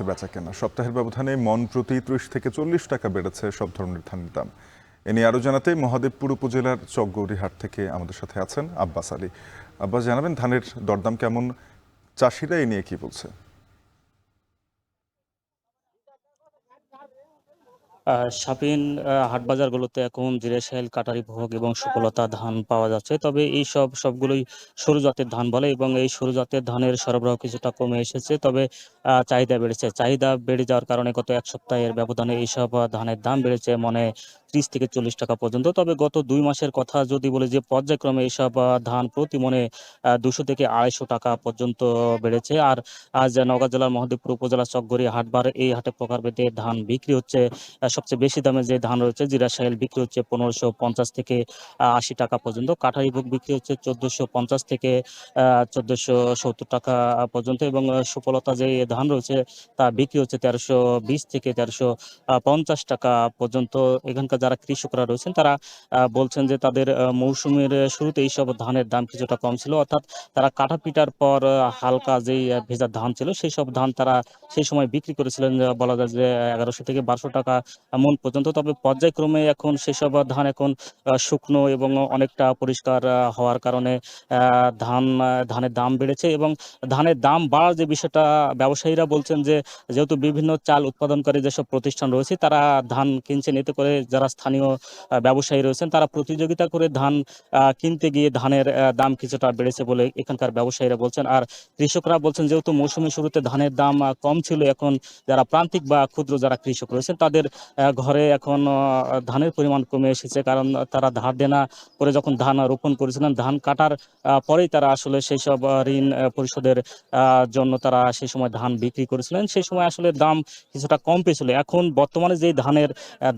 বেড়েছে বেচাকেনা। সপ্তাহের ব্যবধানে মন প্রতি ৩০ থেকে ৪০ টাকা বেড়েছে সব ধরনের ধানের দাম। এ নিয়ে আরও জানাতে মহাদেবপুর উপজেলার চকগৌরীহাট থেকে আমাদের সাথে আছেন আব্বাস আলী। আব্বাস, জানাবেন ধানের দরদাম কেমন, চাষিরা এ নিয়ে কি বলছে? শাপিন হাটবাজারগুলোতে এখন জিরেশাইল, কাটারি ভোগ এবং সুফলতা ধান পাওয়া যাচ্ছে। তবে এই সবগুলোই সরু জাতের ধান বলে এবং এই সরু জাতের ধানের সরবরাহ কিছুটা কমে এসেছে। তবে চাহিদা বেড়েছে। চাহিদা বেড়ে যাওয়ার কারণে গত এক সপ্তাহের ব্যবধানে এইসব ধানের দাম বেড়েছে মনে ৩০ থেকে ৪০ টাকা পর্যন্ত। তবে গত ২ মাসের কথা যদি বলি, যে পর্যায়ক্রমে এইসব ধান প্রতি মনে ২০০ থেকে ২৫০ টাকা পর্যন্ত বেড়েছে। আর আজ নওগাঁ জেলার মহাদেবপুর উপজেলার চকগড়ি হাটবার এই হাটে প্রকারভেদে ধান বিক্রি হচ্ছে। সবচেয়ে বেশি দামে যে ধান রয়েছে জিরা সাহেল বিক্রি হচ্ছে ১৫৫০ থেকে ৮০ টাকা পর্যন্ত। কাঠারি ভোগ বিক্রি হচ্ছে ১৪৫০ থেকে ১৪৭০ টাকা পর্যন্ত এবং সুফলতা যে ধান রয়েছে তা বিক্রি হচ্ছে ১৩২০ থেকে ১৩৫০ টাকা পর্যন্ত। এখানকার যারা কৃষকরা রয়েছেন তারা বলছেন যে তাদের মৌসুমের শুরুতে এইসব ধানের দাম কিছুটা কম ছিল, অর্থাৎ তারা কাটা পিটার পর হালকা যেই ভেজা ধান ছিল সেই সব ধান তারা সেই সময় বিক্রি করেছিলেন, বলা যায় যে ১১০০ থেকে ১২০০ টাকা মন পর্যন্ত। তবে পর্যায়ক্রমে এখন সেসব ধান এখন শুকনো এবং অনেকটা পরিষ্কার হওয়ার কারণে ধানের দাম বেড়েছে এবং ধানের দাম বাড়ার যে বিষয়টা, ব্যবসায়ীরা বলছেন যে যেহেতু বিভিন্ন চাল উৎপাদনকারী যেসব প্রতিষ্ঠান রয়েছে তারা ধান কিনছেন, এতে করে যারা স্থানীয় ব্যবসায়ী রয়েছেন তারা প্রতিযোগিতা করে ধান কিনতে গিয়ে ধানের দাম কিছুটা বেড়েছে বলে এখানকার ব্যবসায়ীরা বলছেন। আর কৃষকরা বলছেন যেহেতু মৌসুমী শুরুতে ধানের দাম কম ছিল, এখন যারা প্রান্তিক বা ক্ষুদ্র যারা কৃষক রয়েছেন তাদের ঘরে এখন ধানের পরিমাণ কমে এসেছে, কারণ তারা ধার দেনা করে যখন ধান রোপণ করেছিলেন, ধান কাটার পরেই তারা আসলে সেই সব ঋণ পরিশোধের জন্য তারা সেই সময় ধান বিক্রি করেছিলেন। সেই সময় আসলে দাম কিছুটা কম পেয়েছিল। এখন বর্তমানে যে ধানের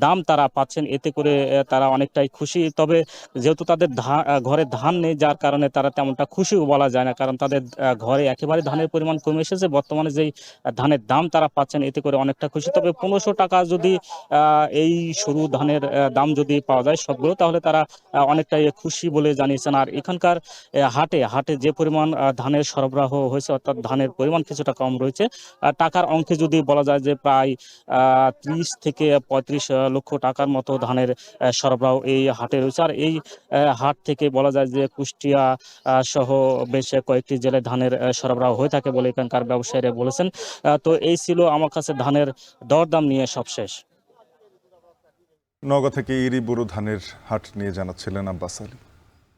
দাম তারা পাচ্ছেন, এতে করে তারা অনেকটাই খুশি। তবে যেহেতু তাদের ঘরে ধান নেই, যার কারণে তারা তেমনটা খুশিও বলা যায় না, কারণ তাদের ঘরে একেবারে ধানের পরিমাণ কমে এসেছে। বর্তমানে যেই ধানের দাম তারা পাচ্ছেন এতে করে অনেকটা খুশি। তবে ১৫০০ টাকা যদি এই সরু ধানের দাম যদি পাওয়া যায় সবগুলো, তাহলে তারা অনেকটাই খুশি বলে জানিয়েছেন। আর এখানকার হাটে যে পরিমাণ ধানের সরবরাহ হয়েছে, অর্থাৎ ধানের পরিমাণ কিছুটা কম রয়েছে, টাকার অঙ্কে যদি বলা যায় যে প্রায় ৩০ থেকে ৩৫ লক্ষ টাকার মতো ধানের সরবরাহ এই হাটে রয়েছে। আর এই হাট থেকে বলা যায় যে কুষ্টিয়া সহ বেশ কয়েকটি জেলায় ধানের সরবরাহ হয়ে থাকে বলে এখানকার ব্যবসায়ীরা বলেছেন। তো এই ছিল আমার কাছে ধানের দরদাম নিয়ে সবশেষ। নওগাঁ থেকে ইরি বুড়ো ধানের হাট নিয়ে জানাচ্ছিলেন আব্বাস আলী।